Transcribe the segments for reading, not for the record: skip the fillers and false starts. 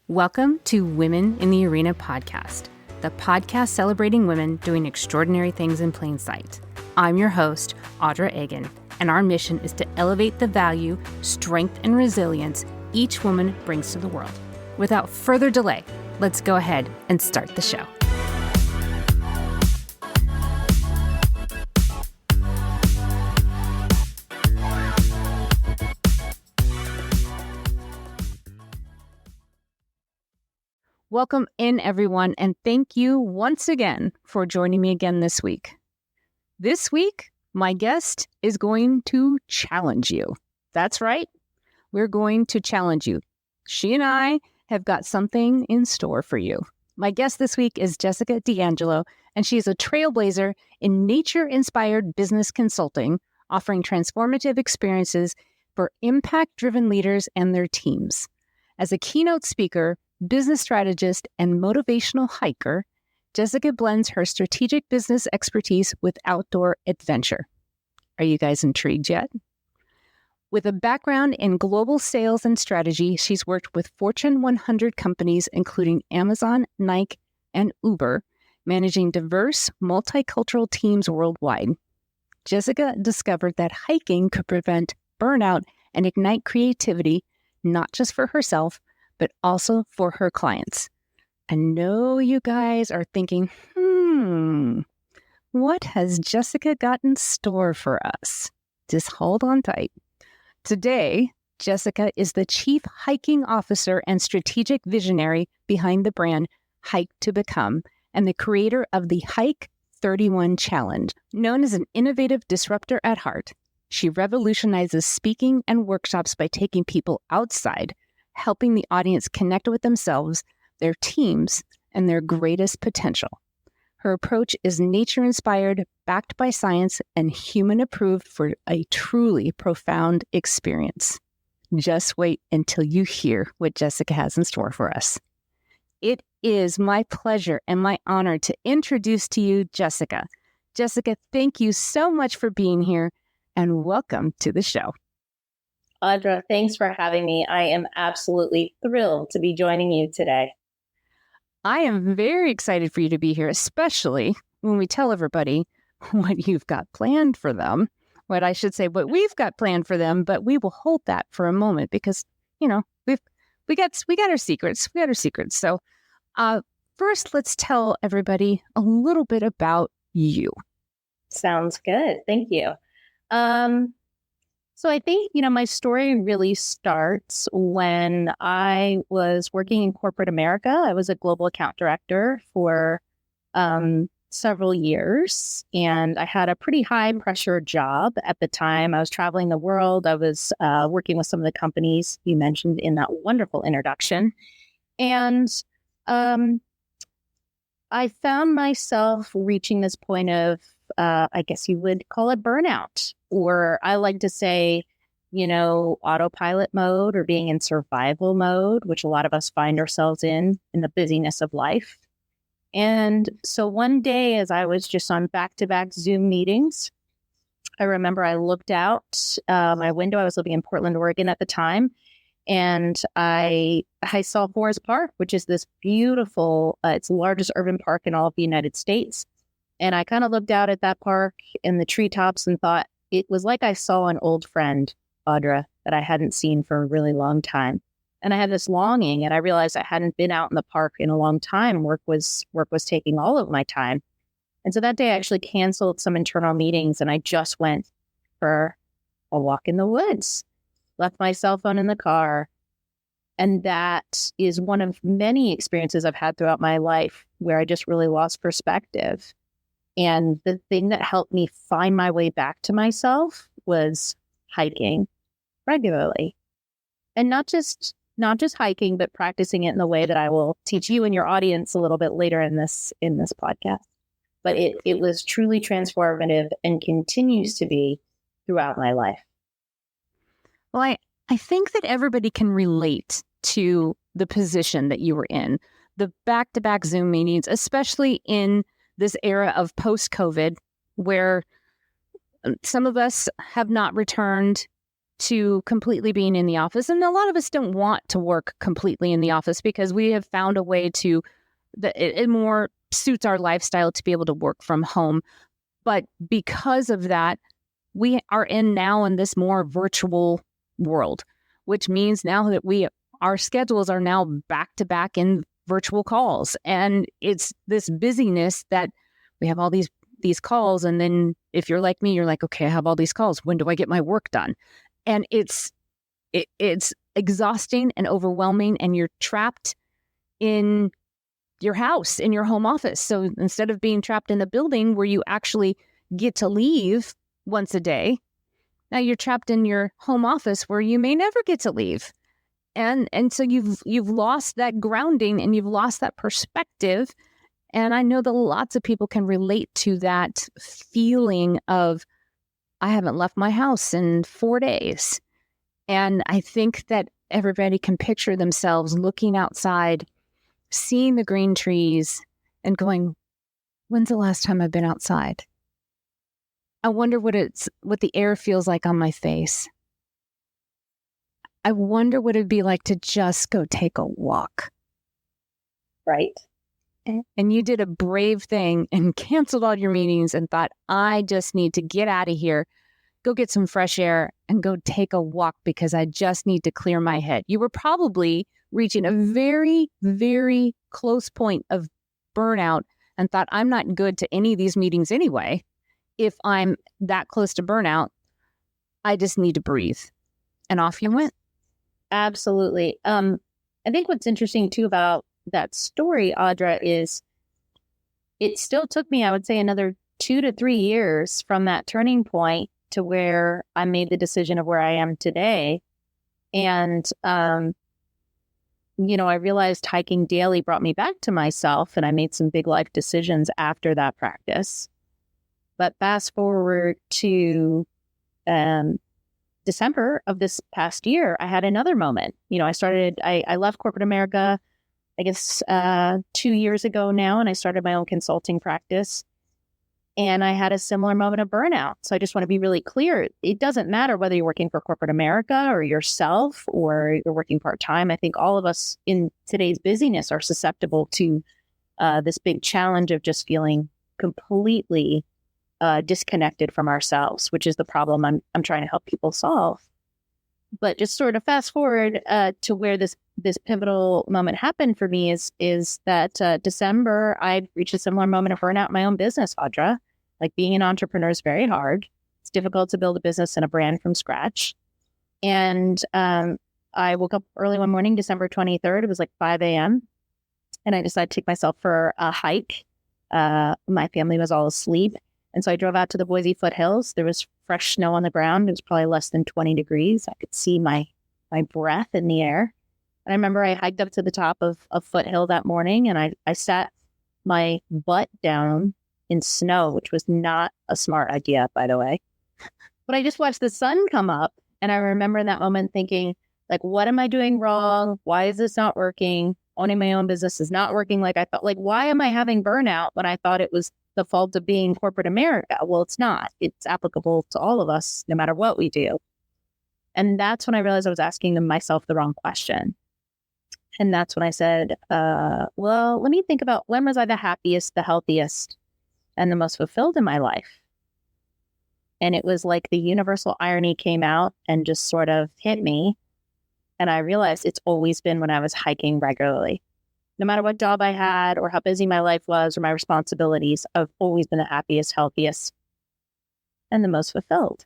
Welcome to Women in the Arena podcast, the podcast celebrating women doing extraordinary things in plain sight. I'm your host, Audra Egan, and our mission is to elevate the value, strength, and resilience each woman brings to the world. Without further delay, let's go ahead and start the show. Welcome in, everyone, and thank you once again for joining me again this week. This week, my guest is going to challenge you. That's right. We're going to challenge you. She and I have got something in store for you. My guest this week is Jessica DeAngelo, and she is a trailblazer in nature-inspired business consulting, offering transformative experiences for impact-driven leaders and their teams. As a keynote speaker, business strategist, and motivational hiker, Jessica blends her strategic business expertise with outdoor adventure. Are you guys intrigued yet? With a background in global sales and strategy, she's worked with Fortune 100 companies, including Amazon, Nike, and Uber, managing diverse, multicultural teams worldwide. Jessica discovered that hiking could prevent burnout and ignite creativity, not just for herself, but also for her clients. I know you guys are thinking, what has Jessica got in store for us? Just hold on tight. Today, Jessica is the Chief Hiking Officer and Strategic Visionary behind the brand Hike to Become and the creator of the Hike 31 Challenge. Known as an innovative disruptor at heart, she revolutionizes speaking and workshops by taking people outside, helping the audience connect with themselves, their teams, and their greatest potential. Her approach is nature-inspired, backed by science, and human-approved for a truly profound experience. Just wait until you hear what Jessica has in store for us. It is my pleasure and my honor to introduce to you Jessica. Jessica, thank you so much for being here, and welcome to the show. Audra, thanks for having me. I am absolutely thrilled to be joining you today. I am very excited for you to be here, especially when we tell everybody what you've got planned for them. What I should say, what we've got planned for them, but we will hold that for a moment because, you know, we got our secrets. We got our secrets. So first, let's tell everybody a little bit about you. Sounds good. Thank you. So I think, my story really starts when I was working in corporate America. I was a global account director for several years, and I had a pretty high pressure job at the time. I was traveling the world. I was working with some of the companies you mentioned in that wonderful introduction. And I found myself reaching this point of, I guess you would call it burnout, or I like to say, autopilot mode or being in survival mode, which a lot of us find ourselves in the busyness of life. And so one day, as I was just on back-to-back Zoom meetings, I remember I looked out my window. I was living in Portland, Oregon at the time, and I saw Forest Park, which is this beautiful, it's the largest urban park in all of the United States. And I kind of looked out at that park and the treetops and thought it was like I saw an old friend, Audra, that I hadn't seen for a really long time. And I had this longing, and I realized I hadn't been out in the park in a long time. Work was taking all of my time. And so that day I actually canceled some internal meetings and I just went for a walk in the woods, left my cell phone in the car. And that is one of many experiences I've had throughout my life where I just really lost perspective. And the thing that helped me find my way back to myself was hiking regularly. And not just hiking, but practicing it in the way that I will teach you and your audience a little bit later in this podcast. But it was truly transformative and continues to be throughout my life. Well, I think that everybody can relate to the position that you were in, the back-to-back Zoom meetings, especially in this era of post-COVID, where some of us have not returned to completely being in the office. And a lot of us don't want to work completely in the office because we have found a way to, that it more suits our lifestyle to be able to work from home. But because of that, we are now in this more virtual world, which means now that our schedules are now back to back in virtual calls. And it's this busyness that we have all these calls. And then if you're like me, you're like, okay, I have all these calls. When do I get my work done? And it's exhausting and overwhelming, and you're trapped in your house, in your home office. So instead of being trapped in a building where you actually get to leave once a day, now you're trapped in your home office where you may never get to leave. And so you've lost that grounding and you've lost that perspective. And I know that lots of people can relate to that feeling of, I haven't left my house in 4 days. And I think that everybody can picture themselves looking outside, seeing the green trees and going, when's the last time I've been outside? I wonder what the air feels like on my face. I wonder what it'd be like to just go take a walk. Right. And you did a brave thing and canceled all your meetings and thought, I just need to get out of here, go get some fresh air and go take a walk because I just need to clear my head. You were probably reaching a very, very close point of burnout and thought, I'm not good to any of these meetings anyway. If I'm that close to burnout, I just need to breathe. And off you went. Absolutely. I think what's interesting too about that story, Audra, is it still took me, I would say, another 2 to 3 years from that turning point to where I made the decision of where I am today. And, I realized hiking daily brought me back to myself, and I made some big life decisions after that practice. But fast forward to December of this past year, I had another moment. I left corporate America, I guess, 2 years ago now, and I started my own consulting practice. And I had a similar moment of burnout. So I just want to be really clear. It doesn't matter whether you're working for corporate America or yourself or you're working part-time. I think all of us in today's busyness are susceptible to this big challenge of just feeling completely disconnected from ourselves, which is the problem I'm trying to help people solve. But just sort of fast forward to where this pivotal moment happened for me is that December, I reached a similar moment of burnout in my own business, Audra. Like, being an entrepreneur is very hard. It's difficult to build a business and a brand from scratch. And I woke up early one morning, December 23rd. It was like 5 a.m. And I decided to take myself for a hike. My family was all asleep. And so I drove out to the Boise foothills. There was fresh snow on the ground. It was probably less than 20 degrees. I could see my breath in the air. And I remember I hiked up to the top of a foothill that morning, and I sat my butt down in snow, which was not a smart idea, by the way. But I just watched the sun come up. And I remember in that moment thinking, like, what am I doing wrong? Why is this not working? Owning my own business is not working like I thought. Like, why am I having burnout when I thought it was the fault of being corporate America? Well, it's not. It's applicable to all of us, no matter what we do. And that's when I realized I was asking myself the wrong question. And that's when I said, well, let me think about, when was I the happiest, the healthiest, and the most fulfilled in my life? And it was like the universal irony came out and just sort of hit me. And I realized it's always been when I was hiking regularly. No matter what job I had or how busy my life was or my responsibilities, I've always been the happiest, healthiest, and the most fulfilled.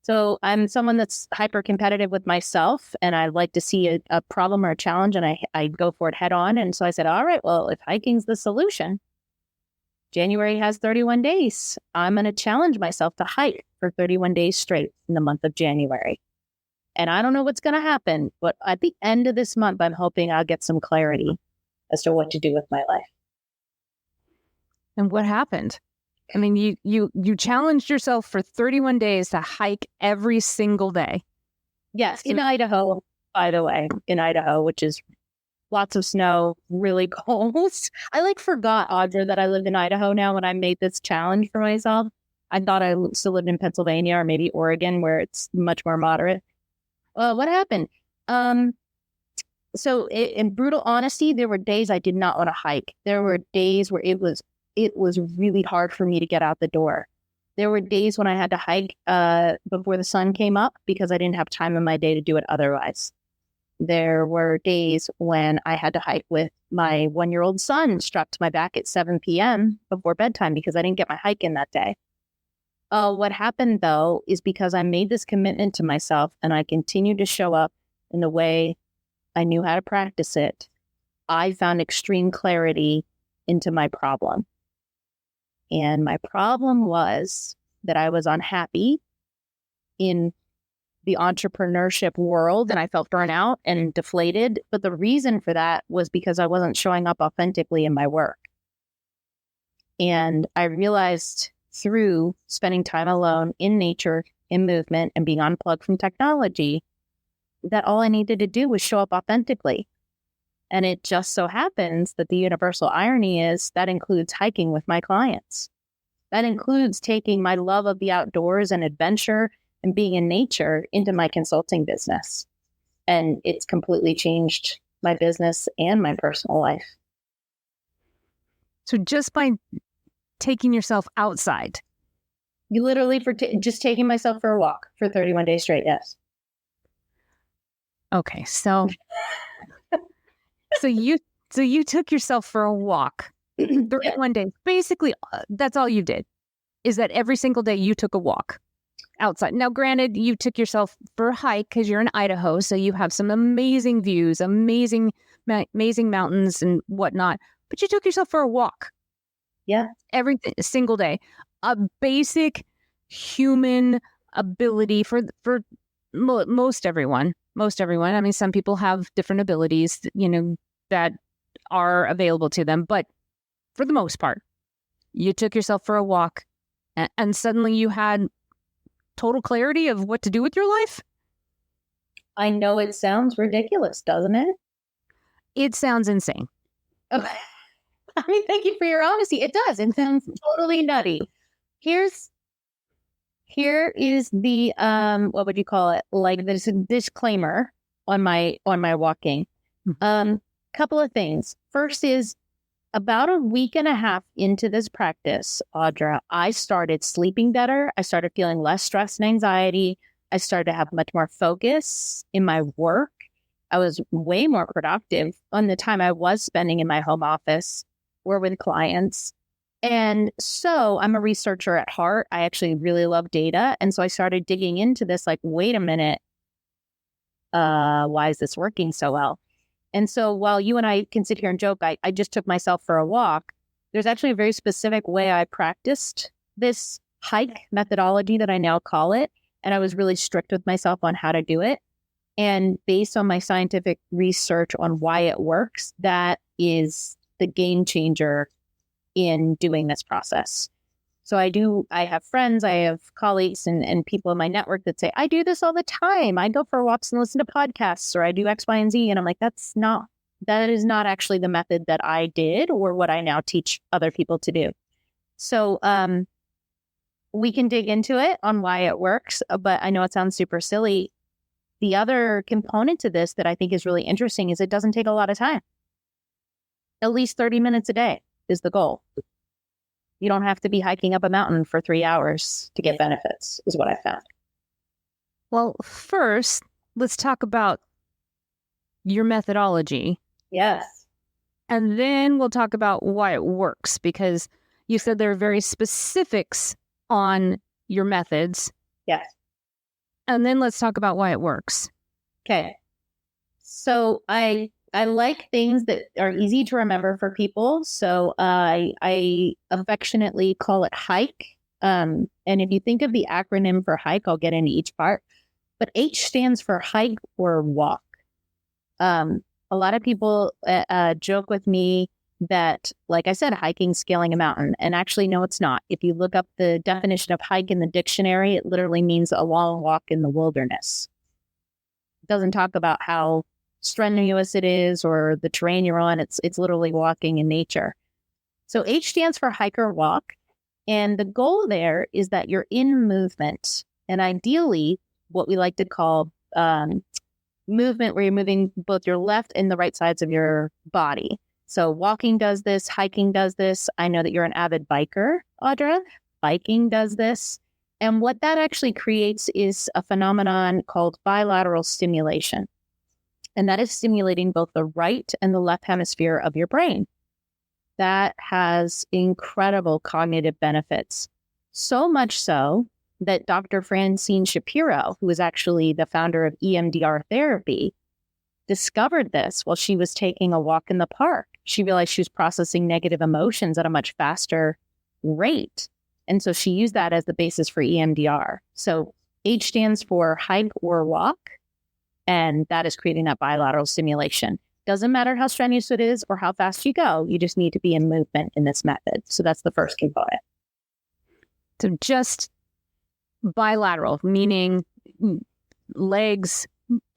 So I'm someone that's hyper competitive with myself, and I like to see a problem or a challenge, and I go for it head on. And so I said, all right, well, if hiking's the solution, January has 31 days. I'm going to challenge myself to hike for 31 days straight in the month of January. And I don't know what's going to happen, but at the end of this month, I'm hoping I'll get some clarity as to what to do with my life. And what happened? I mean, you challenged yourself for 31 days to hike every single day. Yes, in Idaho, by the way, which is lots of snow, really cold. I forgot, Audra, that I lived in Idaho now when I made this challenge for myself. I thought I still lived in Pennsylvania or maybe Oregon, where it's much more moderate. What happened? So in brutal honesty, there were days I did not want to hike. There were days where it was really hard for me to get out the door. There were days when I had to hike before the sun came up because I didn't have time in my day to do it otherwise. There were days when I had to hike with my 1-year-old son strapped to my back at 7 p.m. before bedtime because I didn't get my hike in that day. What happened, though, is because I made this commitment to myself and I continued to show up in the way I knew how to practice it, I found extreme clarity into my problem. And my problem was that I was unhappy in the entrepreneurship world and I felt burnout and deflated. But the reason for that was because I wasn't showing up authentically in my work. And I realized through spending time alone in nature, in movement, and being unplugged from technology, that all I needed to do was show up authentically. And it just so happens that the universal irony is that includes hiking with my clients. That includes taking my love of the outdoors and adventure and being in nature into my consulting business. And it's completely changed my business and my personal life. So just by taking yourself outside. You literally, just taking myself for a walk for 31 days straight, yes. Okay, so you took yourself for a walk 31 days. Basically, that's all you did, is that every single day you took a walk outside. Now, granted, you took yourself for a hike because you're in Idaho, so you have some amazing views, amazing mountains and whatnot, but you took yourself for a walk. Yeah. Every single day. A basic human ability for most everyone. I mean, some people have different abilities, that are available to them. But for the most part, you took yourself for a walk and suddenly you had total clarity of what to do with your life. I know it sounds ridiculous, doesn't it? It sounds insane. Okay. I mean, thank you for your honesty. It does. It sounds totally nutty. Here is the what would you call it? Like there's a disclaimer on my walking. Couple of things. First is about a week and a half into this practice, Audra, I started sleeping better. I started feeling less stress and anxiety. I started to have much more focus in my work. I was way more productive on the time I was spending in my home office or with clients. And so I'm a researcher at heart. I actually really love data. And so I started digging into this, like, wait a minute, why is this working so well? And so while you and I can sit here and joke, I just took myself for a walk. There's actually a very specific way I practiced this hike methodology that I now call it. And I was really strict with myself on how to do it. And based on my scientific research on why it works, that is the game changer in doing this process. So I have friends, I have colleagues and people in my network that say, I do this all the time. I go for walks and listen to podcasts, or I do X, Y, and Z. And I'm like, that is not actually the method that I did or what I now teach other people to do. So we can dig into it on why it works, but I know it sounds super silly. The other component to this that I think is really interesting is it doesn't take a lot of time. At least 30 minutes a day is the goal. You don't have to be hiking up a mountain for 3 hours to get benefits, is what I found. Well, first, let's talk about your methodology. Yes. And then we'll talk about why it works, because you said there are very specifics on your methods. Yes. And then let's talk about why it works. Okay. So I like things that are easy to remember for people. So I affectionately call it HIKE. And if you think of the acronym for HIKE, I'll get into each part. But H stands for hike or walk. A lot of people joke with me that, like I said, hiking, scaling a mountain. And actually, no, it's not. If you look up the definition of hike in the dictionary, it literally means a long walk in the wilderness. It doesn't talk about how strenuous it is or the terrain you're on. It's literally walking in nature. So H stands for hike or walk. And the goal there is that you're in movement. And ideally, what we like to call movement, where you're moving both your left and the right sides of your body. So walking does this, hiking does this. I know that you're an avid biker, Audra. Biking does this. And what that actually creates is a phenomenon called bilateral stimulation. And that is stimulating both the right and the left hemisphere of your brain. That has incredible cognitive benefits. So much so that Dr. Francine Shapiro, who is actually the founder of EMDR therapy, discovered this while she was taking a walk in the park. She realized she was processing negative emotions at a much faster rate. And so she used that as the basis for EMDR. So H stands for hike or walk, and that is creating that bilateral stimulation. Doesn't matter how strenuous it is or how fast you go, you just need to be in movement in this method. So that's the first component. So just bilateral, meaning legs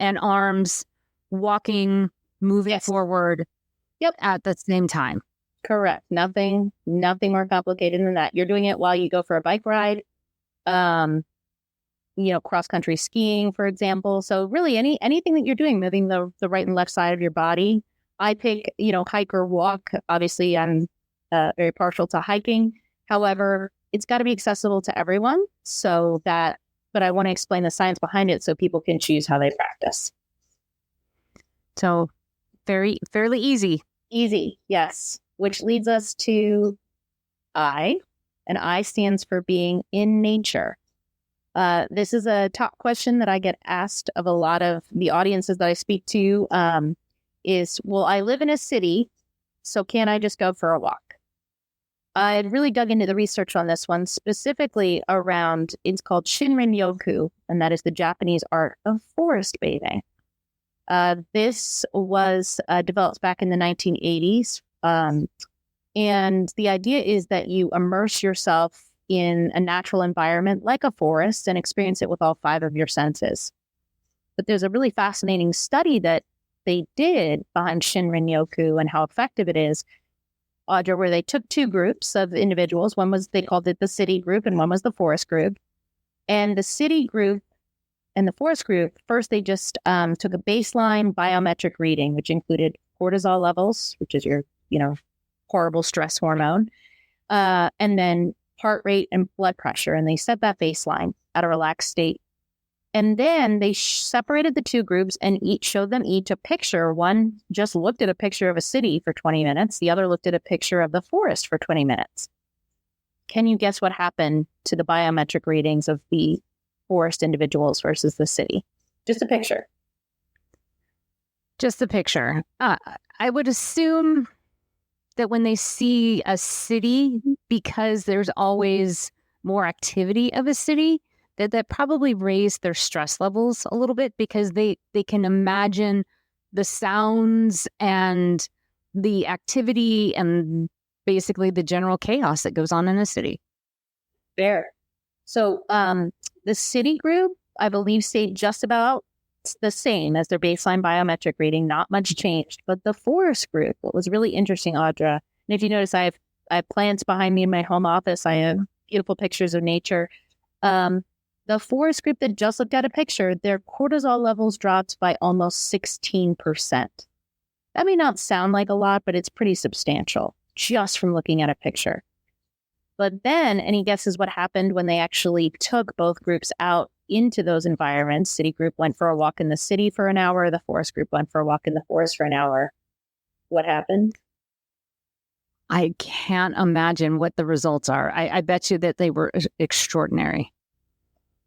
and arms walking, moving forward at the same time. Correct. Nothing more complicated than that. You're doing it while you go for a bike ride, cross-country skiing, for example. So really anything that you're doing, moving the right and left side of your body. I pick, hike or walk. Obviously, I'm very partial to hiking. However, it's got to be accessible to everyone. But I want to explain the science behind it so people can choose how they practice. So fairly easy. Easy, yes. Which leads us to I, and I stands for being in nature. This is a top question that I get asked of a lot of the audiences that I speak to, is, well, I live in a city, so can I just go for a walk? I really dug into the research on this one, specifically around, it's called Shinrin-yoku, and that is the Japanese art of forest bathing. This was developed back in the 1980s. And the idea is that you immerse yourself in a natural environment like a forest and experience it with all 5 of your senses. But there's a really fascinating study that they did behind Shinrin-yoku and how effective it is, Audra, where they took 2 groups of individuals. One was, they called it the city group, and one was the forest group. And the city group and the forest group, first they just took a baseline biometric reading, which included cortisol levels, which is your, horrible stress hormone, and then heart rate and blood pressure. And they set that baseline at a relaxed state. And then they separated the 2 groups and showed them each a picture. One just looked at a picture of a city for 20 minutes. The other looked at a picture of the forest for 20 minutes. Can you guess what happened to the biometric readings of the forest individuals versus the city? Just a picture. Just a picture. I would assume that when they see a city, because there's always more activity of a city, that probably raised their stress levels a little bit, because they can imagine the sounds and the activity and basically the general chaos that goes on in a city. Fair. So the city group, I believe, stayed just about the same as their baseline biometric reading, not much changed. But the forest group, what was really interesting, Audra, and if you notice, I have plants behind me in my home office. I have beautiful pictures of nature. The forest group that just looked at a picture, their cortisol levels dropped by almost 16%. That may not sound like a lot, but it's pretty substantial just from looking at a picture. But then, any guesses what happened when they actually took both groups out into those environments? City group went for a walk in the city for an hour. The forest group went for a walk in the forest for an hour. What happened? I can't imagine what the results are. I bet you that they were extraordinary.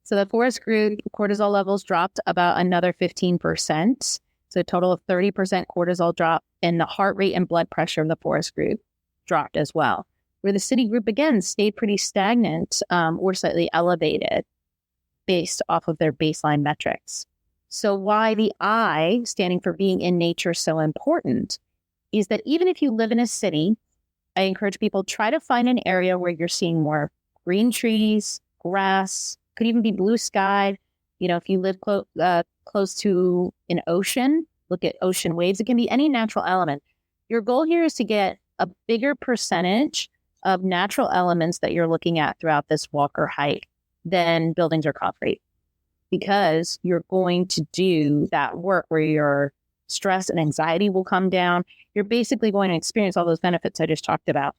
So the forest group cortisol levels dropped about another 15%. So a total of 30% cortisol drop, and the heart rate and blood pressure of the forest group dropped as well. Where the city group, again, stayed pretty stagnant or slightly elevated based off of their baseline metrics. So why the I, standing for being in nature, so important is that even if you live in a city, I encourage people, try to find an area where you're seeing more green trees, grass, could even be blue sky. If you live close to an ocean, look at ocean waves. It can be any natural element. Your goal here is to get a bigger percentage of natural elements that you're looking at throughout this walk or hike than buildings or concrete, because you're going to do that work where your stress and anxiety will come down. You're basically going to experience all those benefits I just talked about.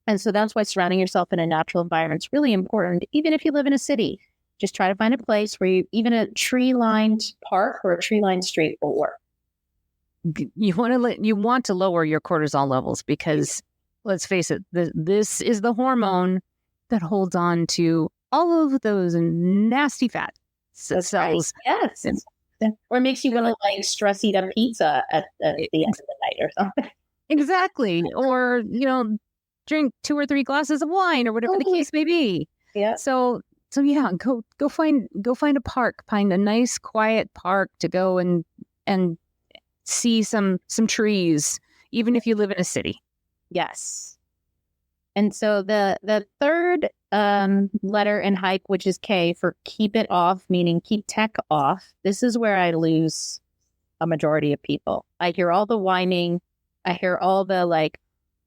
And so that's why surrounding yourself in a natural environment is really important. Even if you live in a city, just try to find a place where even a tree-lined park or a tree-lined street will work. You want to lower your cortisol levels because, let's face it, this is the hormone that holds on to all of those nasty fat cells. Right. Yes. Or makes you want to like stress eat a pizza at the end of the night or something. Exactly. Or, drink 2 or 3 glasses of wine or whatever the case may be. Yeah. So yeah, go find a park, find a nice quiet park to go and see some trees, even if you live in a city. Yes. And so the third letter in hike, which is K, for keep it off, meaning keep tech off. This is where I lose a majority of people. I hear all the whining. I hear all the like,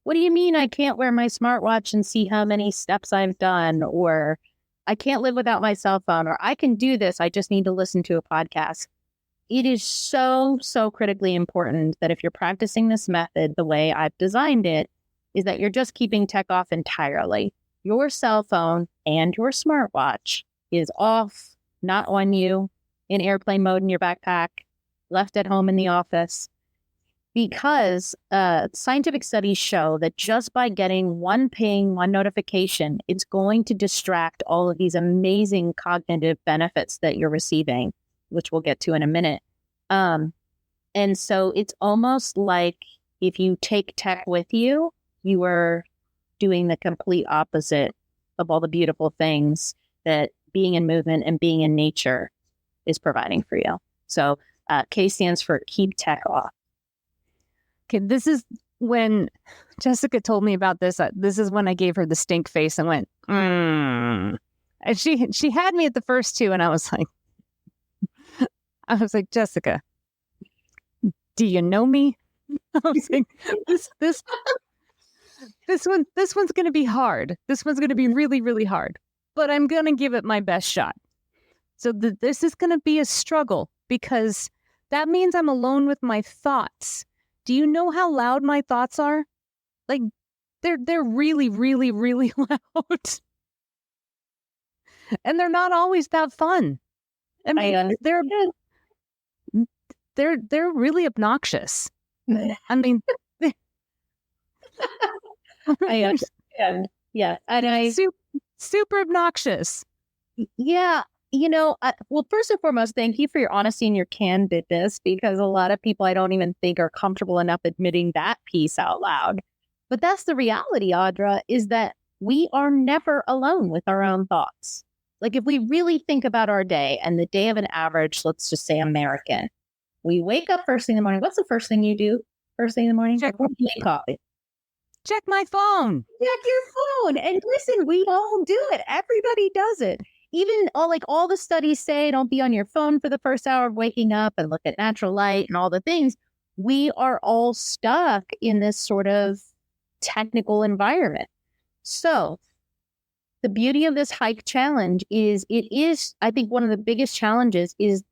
what do you mean I can't wear my smartwatch and see how many steps I've done? Or I can't live without my cell phone, or I can do this. I just need to listen to a podcast. It is so, so critically important that if you're practicing this method the way I've designed it, is that you're just keeping tech off entirely. Your cell phone and your smartwatch is off, not on you, in airplane mode in your backpack, left at home in the office. Because scientific studies show that just by getting one ping, one notification, it's going to distract all of these amazing cognitive benefits that you're receiving, which we'll get to in a minute. And so it's almost like if you take tech with you, you are doing the complete opposite of all the beautiful things that being in movement and being in nature is providing for you. So K stands for keep tech off. Okay, this is when Jessica told me about this. This is when I gave her the stink face and went, And she had me at the first 2, and I was like, Jessica, do you know me? I was like, this one's going to be hard. This one's going to be really, really hard, but I'm going to give it my best shot. So this is going to be a struggle because that means I'm alone with my thoughts. Do you know how loud my thoughts are? Like, they're really, really, really loud. And they're not always that fun. I mean, they're really obnoxious. I mean, I understand. Yeah. And super obnoxious. Yeah. Well, first and foremost, thank you for your honesty and your candidness, because a lot of people I don't even think are comfortable enough admitting that piece out loud. But that's the reality, Audra, is that we are never alone with our own thoughts. Like if we really think about our day and the day of an average, let's just say American, we wake up first thing in the morning. What's the first thing you do first thing in the morning? Check coffee. Check my phone. Check your phone. And listen, we all do it. Everybody does it. Even all the studies say don't be on your phone for the first hour of waking up and look at natural light and all the things. We are all stuck in this sort of technical environment. So the beauty of this hike challenge is I think one of the biggest challenges is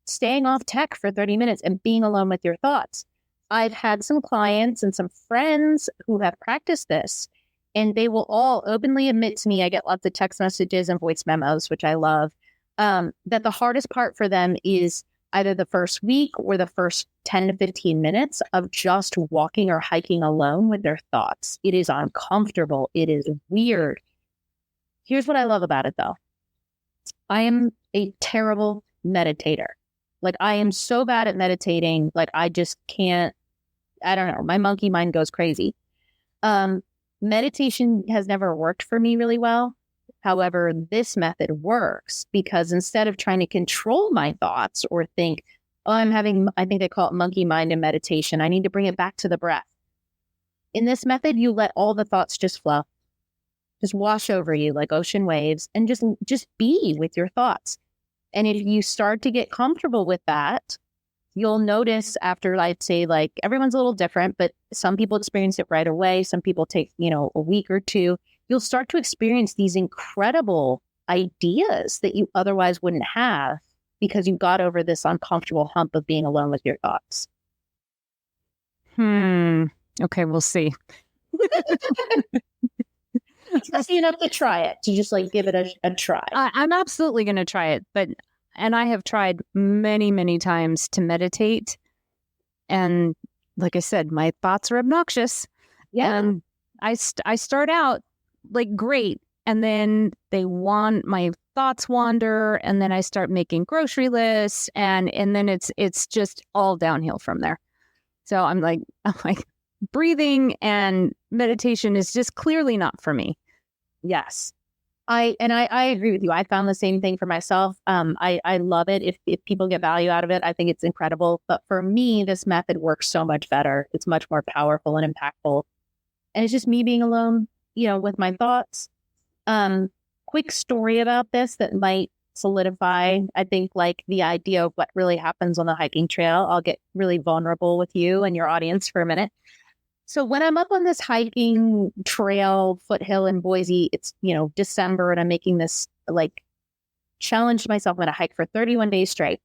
staying off tech for 30 minutes and being alone with your thoughts. I've had some clients and some friends who have practiced this, and they will all openly admit to me, I get lots of text messages and voice memos, which I love, that the hardest part for them is either the first week or the first 10 to 15 minutes of just walking or hiking alone with their thoughts. It is uncomfortable. It is weird. Here's what I love about it, though. I am a terrible meditator. Like, I am so bad at meditating. Like, I just can't, I don't know. My monkey mind goes crazy. Meditation has never worked for me really well. However, this method works because instead of trying to control my thoughts or think, I think they call it monkey mind in meditation. I need to bring it back to the breath. In this method, you let all the thoughts just flow, just wash over you like ocean waves, and just be with your thoughts. And if you start to get comfortable with that, you'll notice after, I'd say, like, everyone's a little different, but some people experience it right away. Some people take, a week or two. You'll start to experience these incredible ideas that you otherwise wouldn't have because you got over this uncomfortable hump of being alone with your thoughts. Okay, we'll see. It's enough to try it, to just like give it a try. I'm absolutely going to try it, and I have tried many, many times to meditate. And like I said, my thoughts are obnoxious. Yeah. And I start out like great. And then my thoughts wander, and then I start making grocery lists, and then it's just all downhill from there. So I'm like breathing and meditation is just clearly not for me. Yes. I agree with you. I found the same thing for myself. I love it. If people get value out of it, I think it's incredible. But for me, this method works so much better. It's much more powerful and impactful. And it's just me being alone, with my thoughts. Quick story about this that might solidify, I think, like the idea of what really happens on the hiking trail. I'll get really vulnerable with you and your audience for a minute. So when I'm up on this hiking trail foothill in Boise, it's, December, and I'm making this like challenge to myself. I'm going to hike for 31 days straight.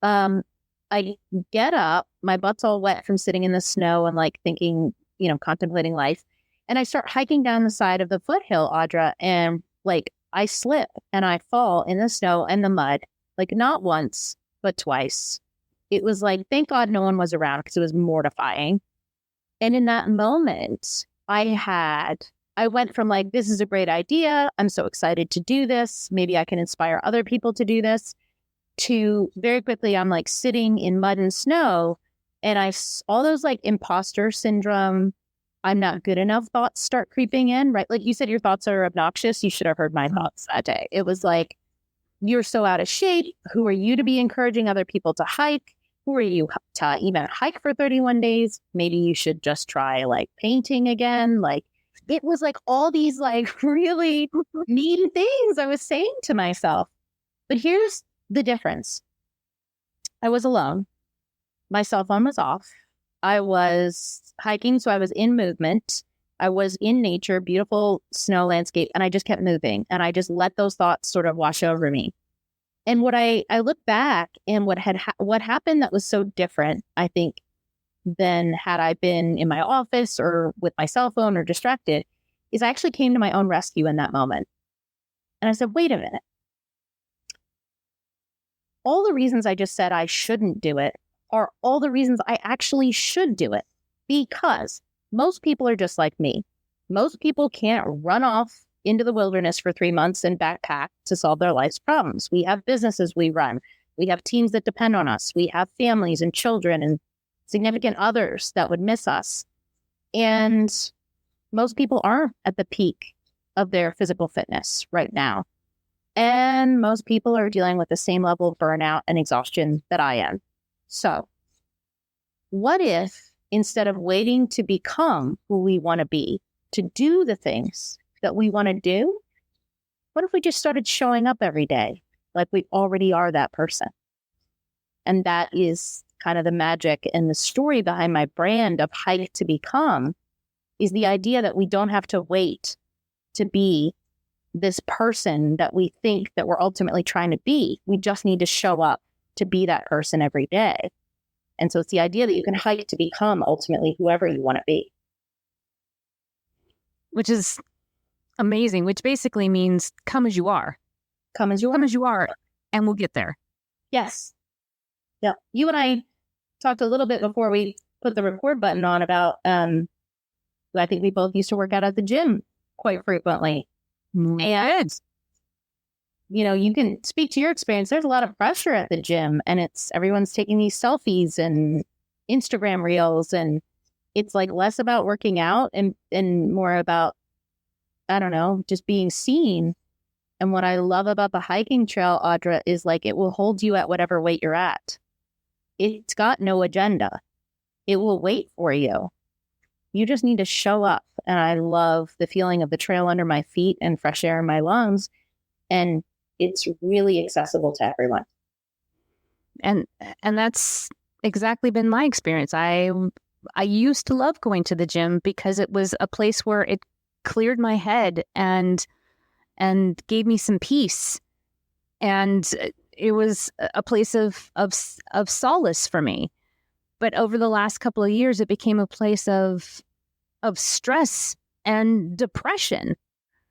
I get up, my butt's all wet from sitting in the snow and like thinking, contemplating life. And I start hiking down the side of the foothill, Audra, and like I slip and I fall in the snow and the mud, like not once, but twice. It was like, thank God no one was around because it was mortifying. And in that moment, I went from like, this is a great idea. I'm so excited to do this. Maybe I can inspire other people to do this, to very quickly, I'm like sitting in mud and snow. And all those like imposter syndrome, I'm not good enough thoughts start creeping in, right? Like you said, your thoughts are obnoxious. You should have heard my thoughts that day. It was like, you're so out of shape. Who are you to be encouraging other people to hike? Who are you to even hike for 31 days? Maybe you should just try like painting again. Like it was like all these like really mean things I was saying to myself. But here's the difference. I was alone. My cell phone was off. I was hiking, so I was in movement. I was in nature, beautiful snow landscape, and I just kept moving. And I just let those thoughts sort of wash over me. And what I look back and what happened that was so different, I think, than had I been in my office or with my cell phone or distracted, is I actually came to my own rescue in that moment. And I said, wait a minute. All the reasons I just said I shouldn't do it are all the reasons I actually should do it, because most people are just like me. Most people can't run off into the wilderness for 3 months and backpack to solve their life's problems. We have businesses we run. We have teams that depend on us. We have families and children and significant others that would miss us. And most people aren't at the peak of their physical fitness right now. And most people are dealing with the same level of burnout and exhaustion that I am. So what if instead of waiting to become who we want to be, to do the things that we want to do, what if we just started showing up every day like we already are that person? And that is kind of the magic and the story behind my brand of Hike to Become, is the idea that we don't have to wait to be this person that we think that we're ultimately trying to be. We just need to show up to be that person every day. And so it's the idea that you can hike to become ultimately whoever you want to be. Which is amazing, which basically means come as you are. Come as you are. Come as you are, and we'll get there. Yes. Yeah. You and I talked a little bit before we put the record button on about, I think we both used to work out at the gym quite frequently. And you can speak to your experience. There's a lot of pressure at the gym, and everyone's taking these selfies and Instagram reels, and it's like less about working out and more about, I don't know, just being seen. And what I love about the hiking trail, Audra, is like it will hold you at whatever weight you're at. It's got no agenda. It will wait for you. You just need to show up. And I love the feeling of the trail under my feet and fresh air in my lungs. And it's really accessible to everyone. And that's exactly been my experience. I used to love going to the gym because it was a place where it cleared my head and gave me some peace. And it was a place of solace for me. But over the last couple of years, it became a place of stress and depression.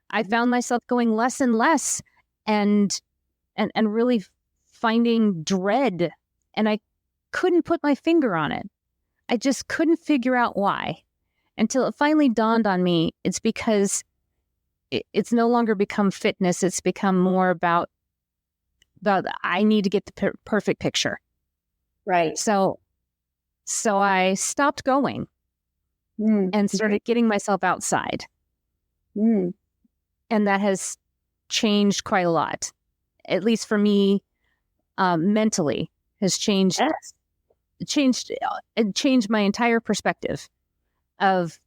I found myself going less and less and really finding dread. And I couldn't put my finger on it. I just couldn't figure out why until it finally dawned on me. It's because it's no longer become fitness. It's become more about I need to get the perfect picture. Right. So I stopped going and started getting myself outside. And that has changed quite a lot, at least for me, mentally has changed. Yes. Changed my entire perspective of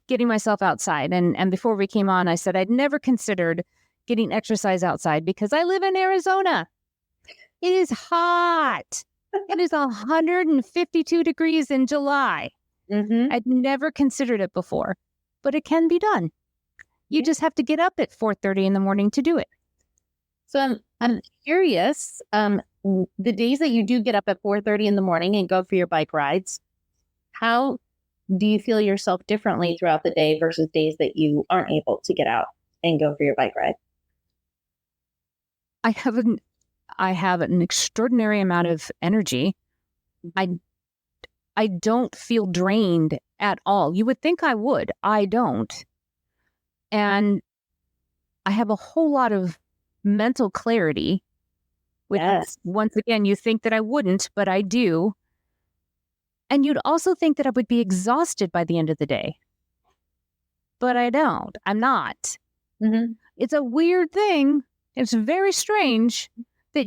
getting myself outside. And before we came on, I said I'd never considered getting exercise outside because I live in Arizona. It is hot. It is 152 degrees in July. I'd never considered it before, but it can be done. You just have to get up at 4:30 in the morning to do it. So I'm curious, the days that you do get up at 4:30 in the morning and go for your bike rides, how do you feel yourself differently throughout the day versus days that you aren't able to get out and go for your bike ride? I have an extraordinary amount of energy. I don't feel drained at all. You would think I would. I don't. And I have a whole lot of mental clarity. Once again, you think that I wouldn't, but I do. And you'd also think that I would be exhausted by the end of the day. But I don't. I'm not. It's a weird thing. It's very strange that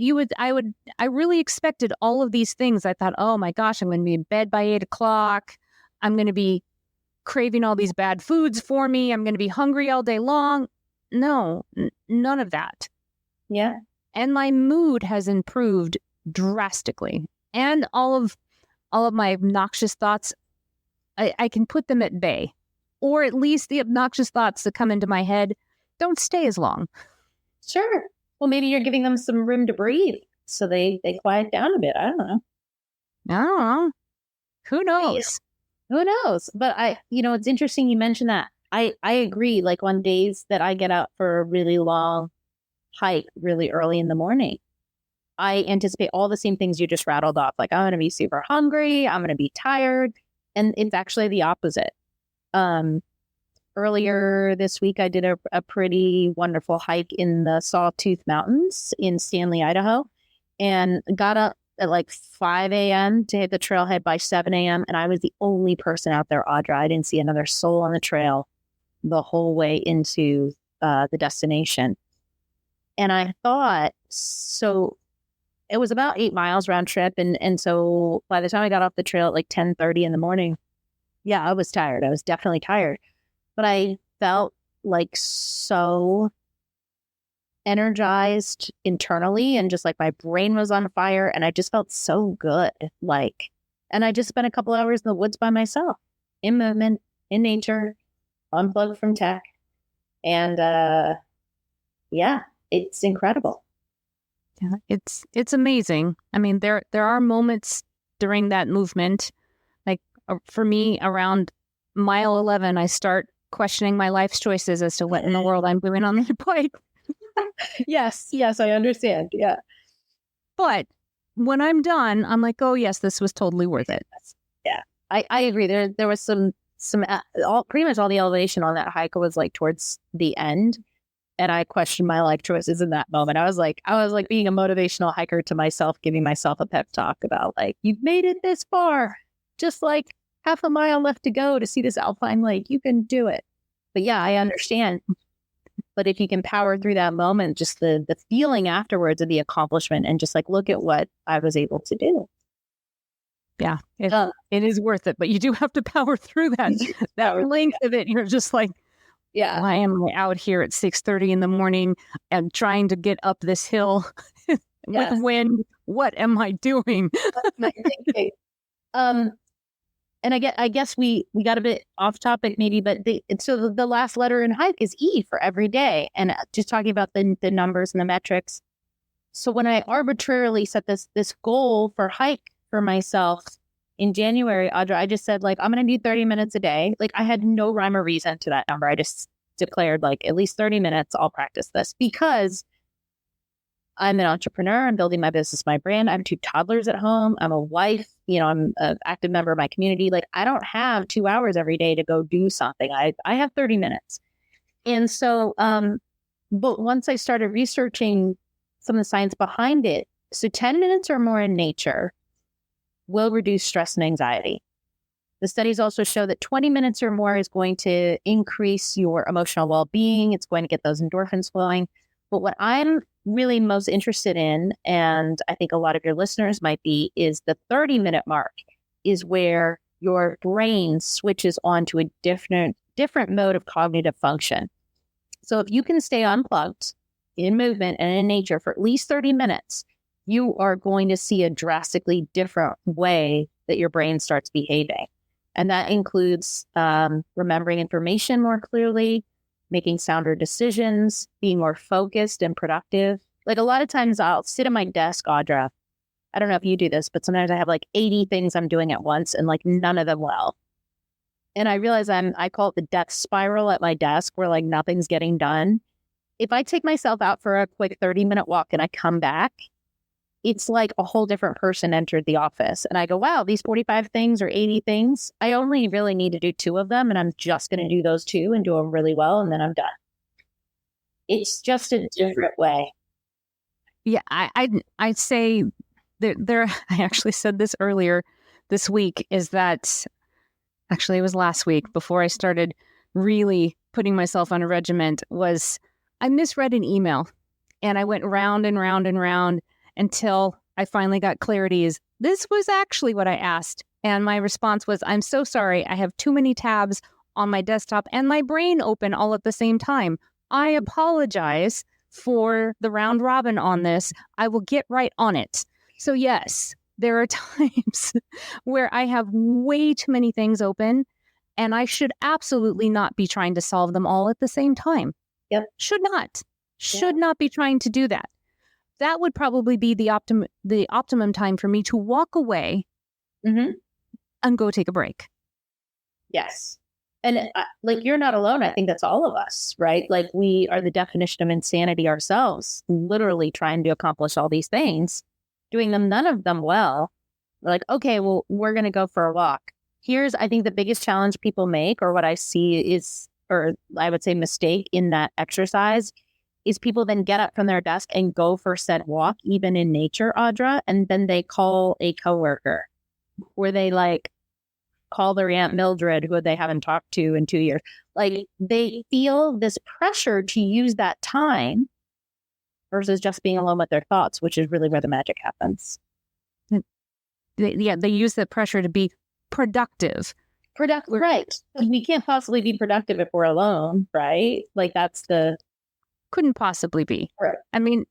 I really expected all of these things. I thought, oh my gosh, I'm going to be in bed by 8:00. I'm going to be craving all these bad foods for me. I'm going to be hungry all day long. No, none of that. Yeah. And my mood has improved drastically. And all of my obnoxious thoughts, I can put them at bay. Or at least the obnoxious thoughts that come into my head don't stay as long. Sure. Well, maybe you're giving them some room to breathe so they quiet down a bit. I don't know. Who knows? Who knows? But it's interesting you mentioned that. I agree. Like on days that I get out for a really long hike really early in the morning, I anticipate all the same things you just rattled off. Like I'm going to be super hungry. I'm going to be tired. And it's actually the opposite. Earlier this week, I did a pretty wonderful hike in the Sawtooth Mountains in Stanley, Idaho, and got up at like 5 a.m. to hit the trailhead by 7 a.m. And I was the only person out there, Audra. I didn't see another soul on the trail the whole way into the destination. And I thought, so it was about 8 miles round trip. And so by the time I got off the trail at like 10:30 in the morning, yeah, I was tired. I was definitely tired. But I felt like so energized internally and just like my brain was on fire and I just felt so good. And I just spent a couple hours in the woods by myself, in movement, in nature, unplugged from tech. And yeah, it's incredible. Yeah, it's amazing. I mean, there are moments during that movement, like for me around mile 11, I start questioning my life's choices as to what in the world I'm doing on the bike. Yes, I understand. Yeah. But when I'm done, I'm like, oh yes, this was totally worth it. Yeah, I agree. There was some pretty much all the elevation on that hike was like towards the end. And I questioned my life choices in that moment. I was like being a motivational hiker to myself, giving myself a pep talk about like, you've made it this far, just like half a mile left to go to see this alpine lake. You can do it. But yeah, I understand. But if you can power through that moment, just the feeling afterwards of the accomplishment and just like, look at what I was able to do. Yeah, it is worth it. But you do have to power through that length of it. You're just like, yeah, why am I out here at 6:30 in the morning and trying to get up this hill with wind what am I doing? That's my thinking. And I guess we got a bit off topic maybe, but the last letter in hike is E for every day. And just talking about the numbers and the metrics. So when I arbitrarily set this goal for hike for myself in January, Audra, I just said, like, I'm going to do 30 minutes a day. Like, I had no rhyme or reason to that number. I just declared, like, at least 30 minutes, I'll practice this, because I'm an entrepreneur. I'm building my business, my brand. I have 2 toddlers at home. I'm a wife. I'm an active member of my community. Like, I don't have 2 hours every day to go do something. I have 30 minutes. And so, but once I started researching some of the science behind it, so 10 minutes or more in nature will reduce stress and anxiety. The studies also show that 20 minutes or more is going to increase your emotional well-being. It's going to get those endorphins flowing. But what I'm really most interested in, and I think a lot of your listeners might be, is the 30-minute mark is where your brain switches on to a different mode of cognitive function. So if you can stay unplugged in movement and in nature for at least 30 minutes, you are going to see a drastically different way that your brain starts behaving. And that includes remembering information more clearly, making sounder decisions, being more focused and productive. Like, a lot of times I'll sit at my desk, Audra. I don't know if you do this, but sometimes I have like 80 things I'm doing at once and like none of them well. And I realize I call it the death spiral at my desk, where like nothing's getting done. If I take myself out for a quick 30-minute walk and I come back, it's like a whole different person entered the office. And I go, wow, these 45 things or 80 things, I only really need to do 2 of them. And I'm just going to do those 2 and do them really well. And then I'm done. It's just a different way. Yeah, I'd say there, I actually said this earlier this week, is that actually it was last week before I started really putting myself on a regiment, was I misread an email and I went round and round and round until I finally got clarity. Is this was actually what I asked. And my response was, I'm so sorry. I have too many tabs on my desktop and my brain open all at the same time. I apologize for the round robin on this. I will get right on it. So yes, there are times where I have way too many things open and I should absolutely not be trying to solve them all at the same time. Yep. Should not be trying to do that. That would probably be the optimum time for me to walk away and go take a break. Yes. And like, you're not alone. I think that's all of us, right? Like, we are the definition of insanity ourselves, literally trying to accomplish all these things, doing them, none of them well. We're like, okay, well, we're going to go for a walk. Here's, I think, the biggest challenge people make, or what I see is, or I would say mistake in that exercise, is people then get up from their desk and go for said walk, even in nature, Audra, and then they call a coworker, where they like call their Aunt Mildred, who they haven't talked to in 2 years. Like, they feel this pressure to use that time versus just being alone with their thoughts, which is really where the magic happens. They use that pressure to be productive. Right. We can't possibly be productive if we're alone, right? Like, couldn't possibly be. Right. I mean,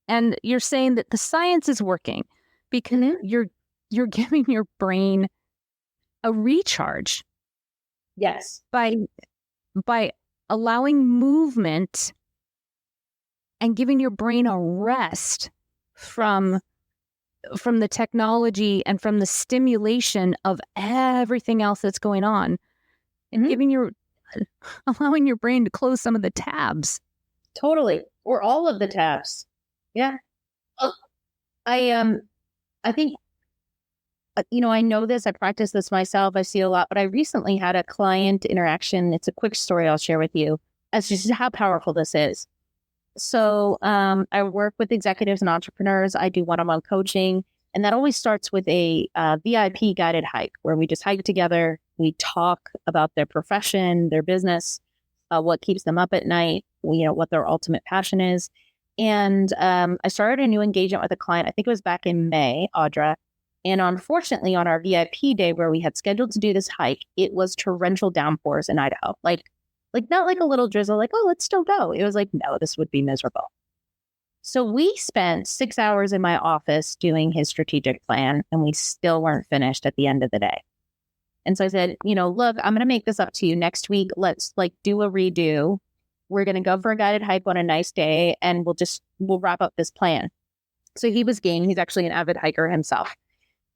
and you're saying that the science is working because you're giving your brain a recharge. Yes. By allowing movement and giving your brain a rest from the technology and from the stimulation of everything else that's going on, and allowing your brain to close some of the tabs. Totally. Or all of the tabs. Yeah. I think, I know this, I practice this myself, I see it a lot, but I recently had a client interaction. It's a quick story I'll share with you as just how powerful this is. So I work with executives and entrepreneurs. I do one-on-one coaching, and that always starts with a VIP guided hike where we just hike together. We talk about their profession, their business, what keeps them up at night, what their ultimate passion is. And I started a new engagement with a client. I think it was back in May, Audra. And unfortunately, on our VIP day where we had scheduled to do this hike, it was torrential downpours in Idaho. Like not like a little drizzle, like, oh, let's still go. It was like, no, this would be miserable. So we spent 6 hours in my office doing his strategic plan, and we still weren't finished at the end of the day. And so I said, look, I'm going to make this up to you next week. Let's do a redo. We're going to go for a guided hike on a nice day, and we'll wrap up this plan. So he was game. He's actually an avid hiker himself.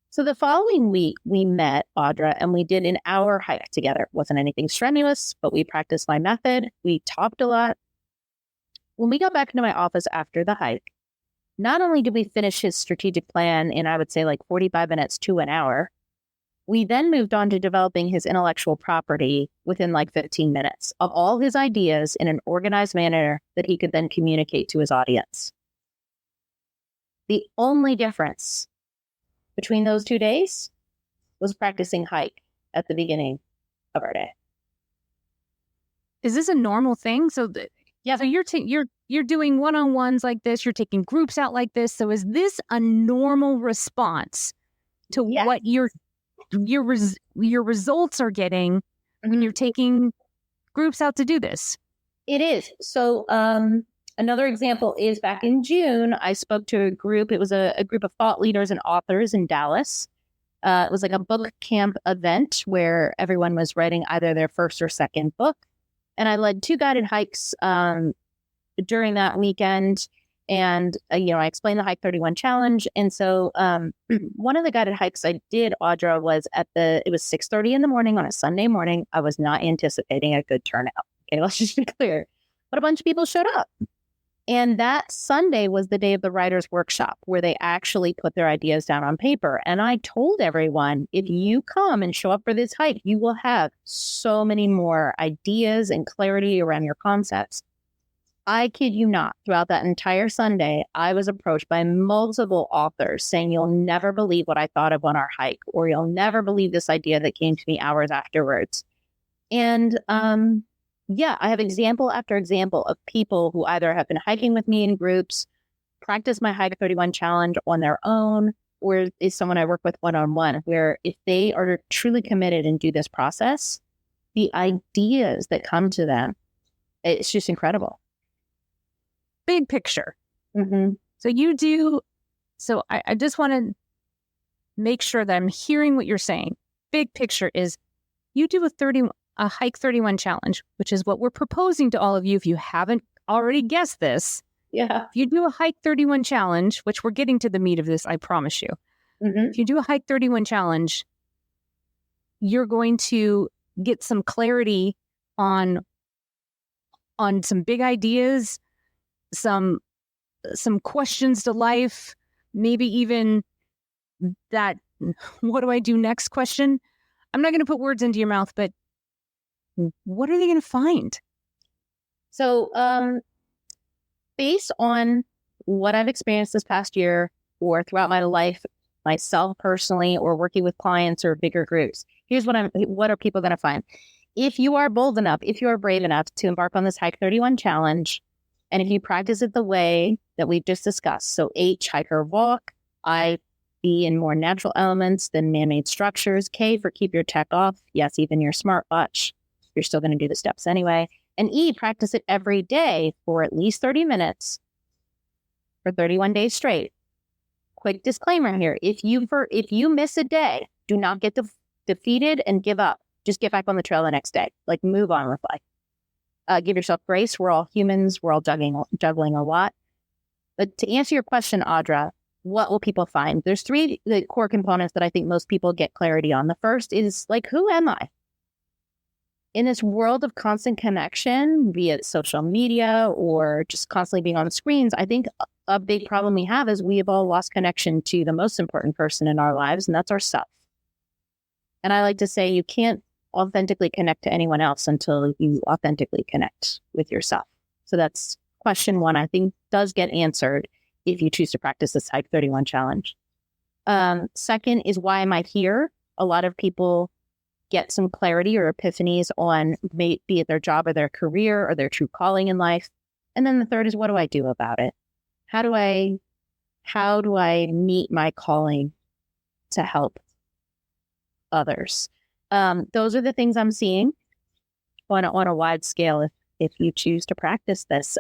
So the following week, we met, Audra, and we did an hour hike together. It wasn't anything strenuous, but we practiced my method. We talked a lot. When we got back into my office after the hike, not only did we finish his strategic plan in, I would say, 45 minutes to an hour, we then moved on to developing his intellectual property within 15 minutes of all his ideas in an organized manner that he could then communicate to his audience. The only difference between those 2 days was practicing hike at the beginning of our day. Is this a normal thing? So you're doing one-on-ones like this. You're taking groups out like this. So is this a normal response to what your results are getting when you're taking groups out to do this? It is. So another example is back in June, I spoke to a group. It was a group of thought leaders and authors in Dallas. It was like a book camp event where everyone was writing either their first or second book. And I led 2 guided hikes during that weekend. And, I explained the Hike 31 challenge. And so one of the guided hikes I did, Audra, was it was 6:30 in the morning on a Sunday morning. I was not anticipating a good turnout. Okay, let's just be clear. But a bunch of people showed up. And that Sunday was the day of the writer's workshop where they actually put their ideas down on paper. And I told everyone, if you come and show up for this hike, you will have so many more ideas and clarity around your concepts. I kid you not, throughout that entire Sunday, I was approached by multiple authors saying, you'll never believe what I thought of on our hike, or you'll never believe this idea that came to me hours afterwards. And I have example after example of people who either have been hiking with me in groups, practice my Hike 31 challenge on their own, or is someone I work with one-on-one, where if they are truly committed and do this process, the ideas that come to them, it's just incredible. Big picture. Mm-hmm. So I just want to make sure that I'm hearing what you're saying. Big picture is you do a Hike 31 challenge, which is what we're proposing to all of you. If you haven't already guessed this, if you do a Hike 31 challenge, which we're getting to the meat of this, I promise you. Mm-hmm. If you do a Hike 31 challenge, you're going to get some clarity on some big ideas, some questions to life, maybe even that what do I do next question. I'm not going to put words into your mouth, but what are they going to find? So based on what I've experienced this past year or throughout my life, myself personally, or working with clients or bigger groups, here's what are people going to find? If you are bold enough, if you are brave enough to embark on this Hike 31 challenge, and if you practice it the way that we've just discussed, so H, hiker walk, I, be in more natural elements than man-made structures, K for keep your tech off, yes, even your smartwatch, you're still going to do the steps anyway, and E, practice it every day for at least 30 minutes for 31 days straight. Quick disclaimer here, if you miss a day, do not get defeated and give up. Just get back on the trail the next day. Move on with life. Give yourself grace. We're all humans. We're all juggling a lot. But to answer your question, Audra, what will people find? There's 3 core components that I think most people get clarity on. The first is who am I? In this world of constant connection via social media or just constantly being on screens, I think a big problem we have is we have all lost connection to the most important person in our lives, and that's ourselves. And I like to say you can't authentically connect to anyone else until you authentically connect with yourself. So that's question 1, I think does get answered if you choose to practice this Hike 31 challenge. Second is, why am I here? A lot of people get some clarity or epiphanies on be it their job or their career or their true calling in life. And then the third is, what do I do about it? How do I meet my calling to help others? Those are the things I'm seeing on a wide scale if you choose to practice this.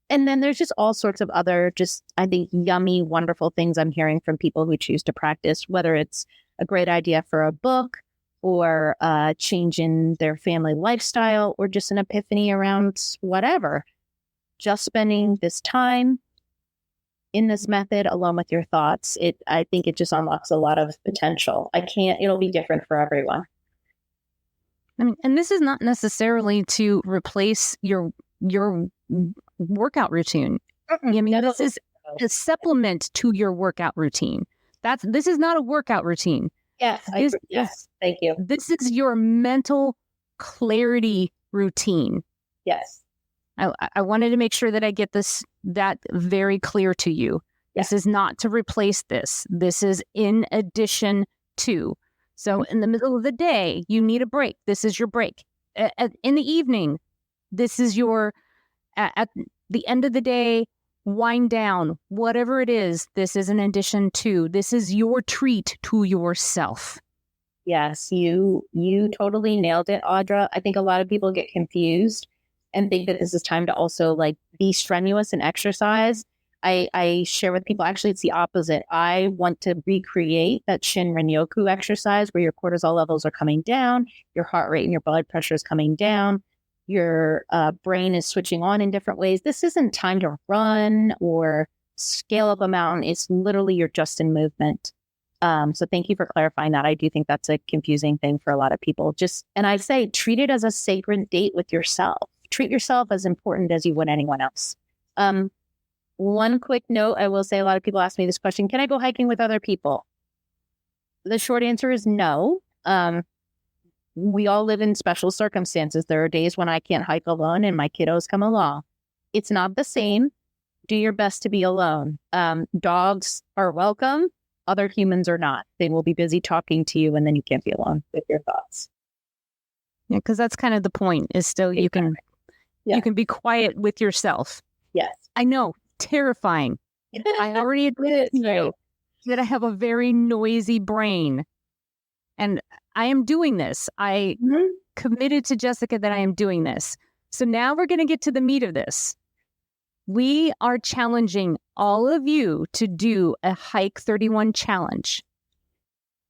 And then there's just all sorts of other, just, I think, yummy, wonderful things I'm hearing from people who choose to practice, whether it's a great idea for a book or a change in their family lifestyle or just an epiphany around whatever. Just spending this time in this method alone with your thoughts, I think it just unlocks a lot of potential. It'll be different for everyone. I mean, and this is not necessarily to replace your workout routine. I mean, this is a supplement to your workout routine. This is not a workout routine. Yes. Thank you. This is your mental clarity routine. Yes. I wanted to make sure that I get that very clear to you. Yes. This is not to replace this. This is in addition to. So in the middle of the day, you need a break. This is your break. In the evening, this is your, at the end of the day, wind down. Whatever it is, this is an addition to. This is your treat to yourself. Yes, you totally nailed it, Audra. I think a lot of people get confused and think that this is time to also like be strenuous and exercise. I share with people, actually, it's the opposite. I want to recreate that Shin-Rin-Yoku exercise where your cortisol levels are coming down, your heart rate and your blood pressure is coming down, your brain is switching on in different ways. This isn't time to run or scale up a mountain. It's literally you're just in movement. So thank you for clarifying that. I do think that's a confusing thing for a lot of people. And I say, treat it as a sacred date with yourself. Treat yourself as important as you would anyone else. One quick note, I will say, a lot of people ask me this question: can I go hiking with other people? The short answer is no. We all live in special circumstances. There are days when I can't hike alone and my kiddos come along. It's not the same. Do your best to be alone. Dogs are welcome. Other humans are not. They will be busy talking to you, and then you can't be alone with your thoughts. Yeah, because that's kind of the point, is still you can be quiet with yourself. Yes. I know. Terrifying. I already admitted to you that I have a very noisy brain. And I am doing this. I committed to Jessica that I am doing this. So now we're going to get to the meat of this. We are challenging all of you to do a Hike 31 challenge.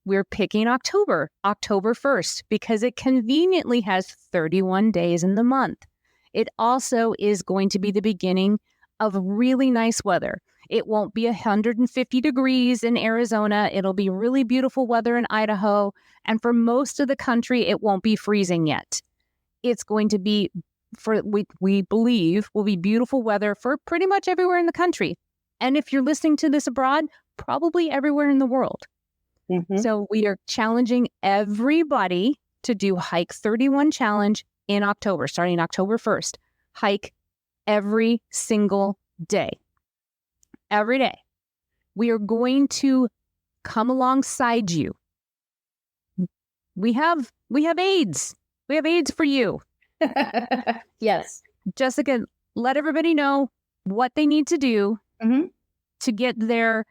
We're picking October 1st, because it conveniently has 31 days in the month. It also is going to be the beginning of really nice weather. It won't be 150 degrees in Arizona. It'll be really beautiful weather in Idaho. And for most of the country, it won't be freezing yet. It's going to be, we believe, will be beautiful weather for pretty much everywhere in the country. And if you're listening to this abroad, probably everywhere in the world. Mm-hmm. So we are challenging everybody to do Hike 31 challenge in October, starting October 1st. Hike every single day. Every day. We are going to come alongside you. We have aids. We have aids for you. Yes. Jessica, let everybody know what they need to do to get their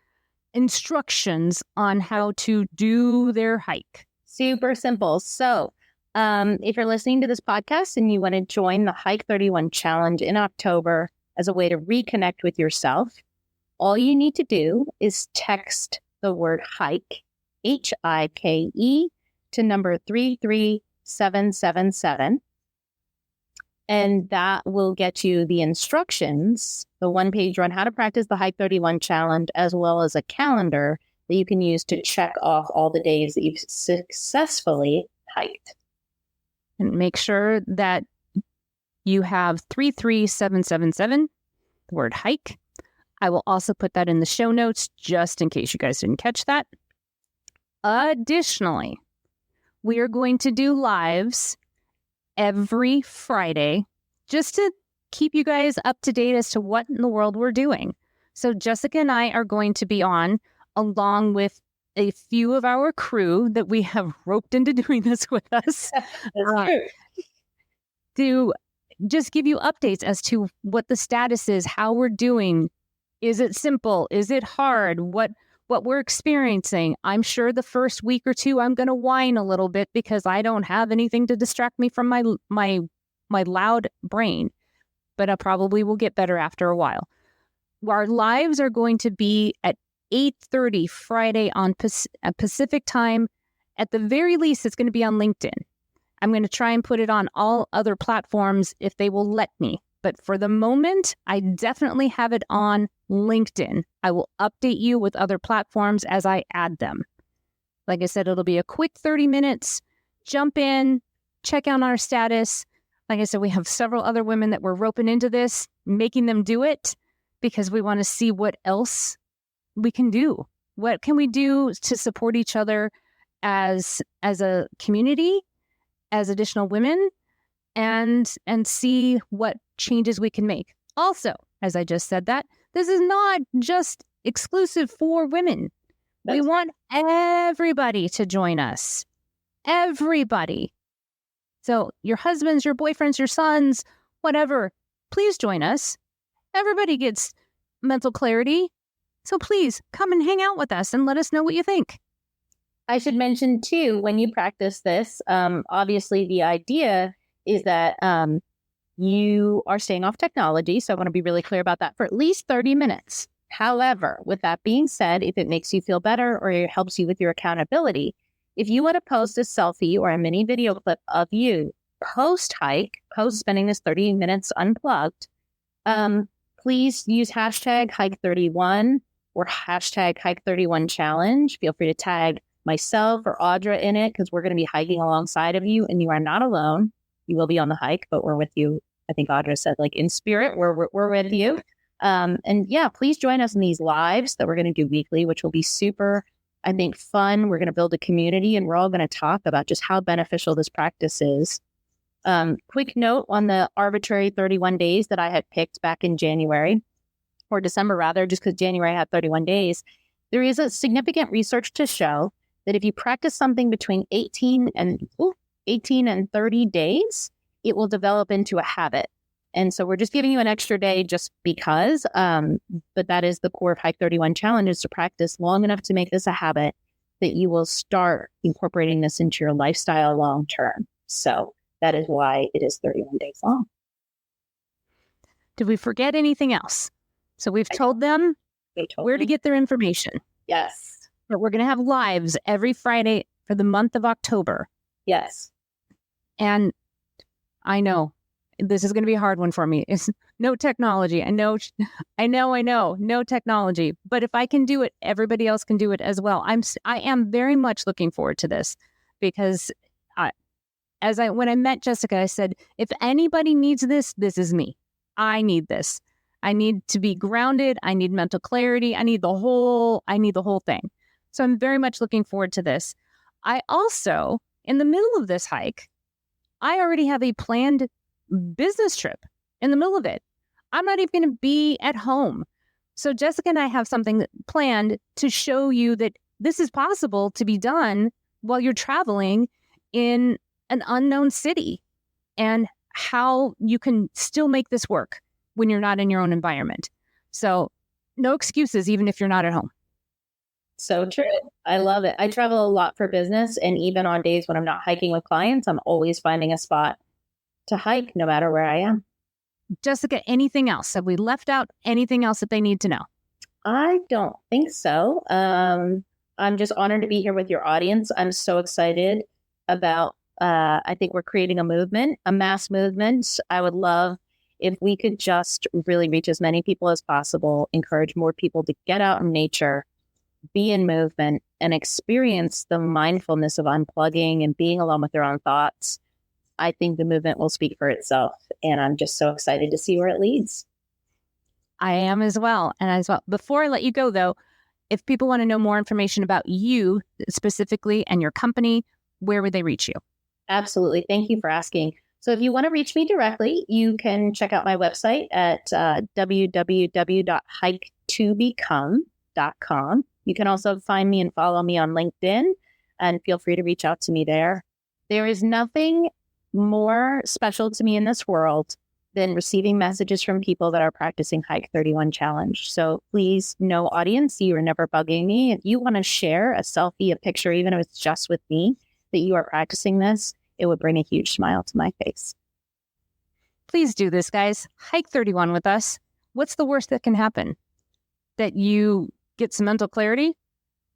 instructions on how to do their hike. Super simple. So, if you're listening to this podcast and you want to join the Hike 31 challenge in October as a way to reconnect with yourself, all you need to do is text the word hike, HIKE, to number 33777. And that will get you the instructions, the one-page on how to practice the Hike 31 challenge, as well as a calendar that you can use to check off all the days that you've successfully hiked. And make sure that you have 33777, the word hike. I will also put that in the show notes just in case you guys didn't catch that. Additionally, we are going to do lives every Friday just to keep you guys up to date as to what in the world we're doing. So Jessica and I are going to be on, along with a few of our crew that we have roped into doing this with us, to just give you updates as to what the status is, how we're doing. Is it simple? Is it hard? What we're experiencing? I'm sure the first week or two I'm going to whine a little bit because I don't have anything to distract me from my loud brain. but I probably will get better after a while. Our lives are going to be at 8:30 Friday on Pacific time. At the very least, it's going to be on LinkedIn. I'm going to try and put it on all other platforms if they will let me. But for the moment, I definitely have it on LinkedIn. I will update you with other platforms as I add them. Like I said, it'll be a quick 30 minutes. Jump in, check out our status. Like I said, we have several other women that we're roping into this, making them do it because we want to see what else we can do. What can we do to support each other as a community, as additional women, and see what changes we can make. Also, as I just said that, this is not just exclusive for women. We want everybody to join us. Everybody. So your husbands, your boyfriends, your sons, whatever, please join us. Everybody gets mental clarity. So please come and hang out with us and let us know what you think. I should mention too, when you practice this, obviously the idea is that you are staying off technology. So I want to be really clear about that for at least 30 minutes. However, with that being said, if it makes you feel better or it helps you with your accountability, if you want to post a selfie or a mini video clip of you post-hike, post-spending this 30 minutes unplugged, please use hashtag hike31 or hashtag hike31challenge. Feel free to tag myself or Audra in it because we're going to be hiking alongside of you and you are not alone. You will be on the hike, but we're with you. I think Audra said like in spirit, we're with you. And yeah, please join us in these lives that we're going to do weekly, which will be super, I think, fun. We're going to build a community and we're all going to talk about just how beneficial this practice is. Quick note on the arbitrary 31 days that I had picked back in January or December rather, just because January had 31 days. There is a significant research to show that if you practice something between 18 and 30 days, it will develop into a habit. And so we're just giving you an extra day just because, but that is the core of Hike 31 Challenge, is to practice long enough to make this a habit that you will start incorporating this into your lifestyle long term. So that is why it is 31 days long. Did we forget anything else? So we've told them where to get their information. Yes. But we're going to have lives every Friday for the month of October. Yes. And I know this is going to be a hard one for me. It's no technology. I know, no technology. But if I can do it, everybody else can do it as well. I am very much looking forward to this because when I met Jessica, I said, if anybody needs this, this is me. I need this. I need to be grounded. I need mental clarity. I need the whole thing. So I'm very much looking forward to this. I also, in the middle of this hike, I already have a planned business trip in the middle of it. I'm not even going to be at home. So Jessica and I have something planned to show you that this is possible to be done while you're traveling in an unknown city and how you can still make this work when you're not in your own environment. So no excuses, even if you're not at home. So true. I love it. I travel a lot for business. And even on days when I'm not hiking with clients, I'm always finding a spot to hike no matter where I am. Jessica, anything else? Have we left out anything else that they need to know? I don't think so. I'm just honored to be here with your audience. I'm so excited about, I think we're creating a movement, a mass movement. I would love if we could just really reach as many people as possible, encourage more people to get out in nature, be in movement, and experience the mindfulness of unplugging and being alone with their own thoughts. I think the movement will speak for itself. And I'm just so excited to see where it leads. I am as well. Before I let you go, though, if people want to know more information about you specifically and your company, where would they reach you? Absolutely. Thank you for asking. So if you want to reach me directly, you can check out my website at www.hike2become.com. You can also find me and follow me on LinkedIn, and feel free to reach out to me there. There is nothing more special to me in this world than receiving messages from people that are practicing Hike 31 Challenge. So please, no audience, you are never bugging me. If you want to share a selfie, a picture, even if it's just with me, that you are practicing this, it would bring a huge smile to my face. Please do this, guys. Hike 31 with us. What's the worst that can happen? That you get some mental clarity,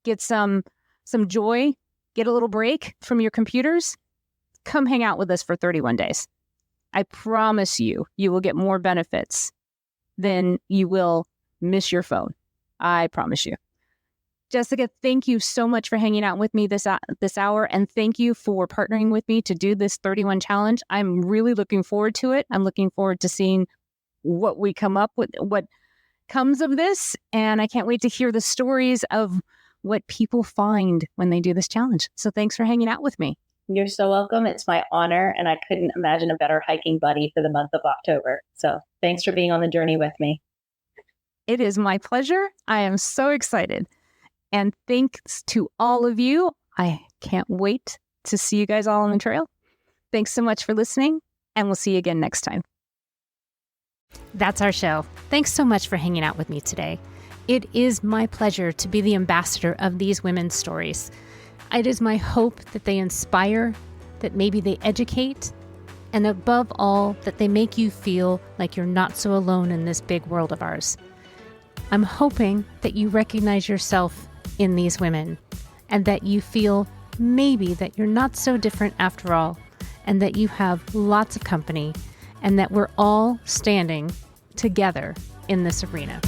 get some joy, get a little break from your computers? Come hang out with us for 31 days. I promise you will get more benefits than you will miss your phone. I promise you. Jessica, thank you so much for hanging out with me this hour, and thank you for partnering with me to do this 31 challenge. I'm really looking forward to it. I'm looking forward to seeing what we come up with, what comes of this, and I can't wait to hear the stories of what people find when they do this challenge. So thanks for hanging out with me. You're so welcome. It's my honor, and I couldn't imagine a better hiking buddy for the month of October. So thanks for being on the journey with me. It is my pleasure. I am so excited. And thanks to all of you. I can't wait to see you guys all on the trail. Thanks so much for listening, and we'll see you again next time. That's our show. Thanks so much for hanging out with me today. It is my pleasure to be the ambassador of these women's stories. It is my hope that they inspire, that maybe they educate, and above all, that they make you feel like you're not so alone in this big world of ours. I'm hoping that you recognize yourself in these women, and that you feel maybe that you're not so different after all, and that you have lots of company, and that we're all standing together in this arena.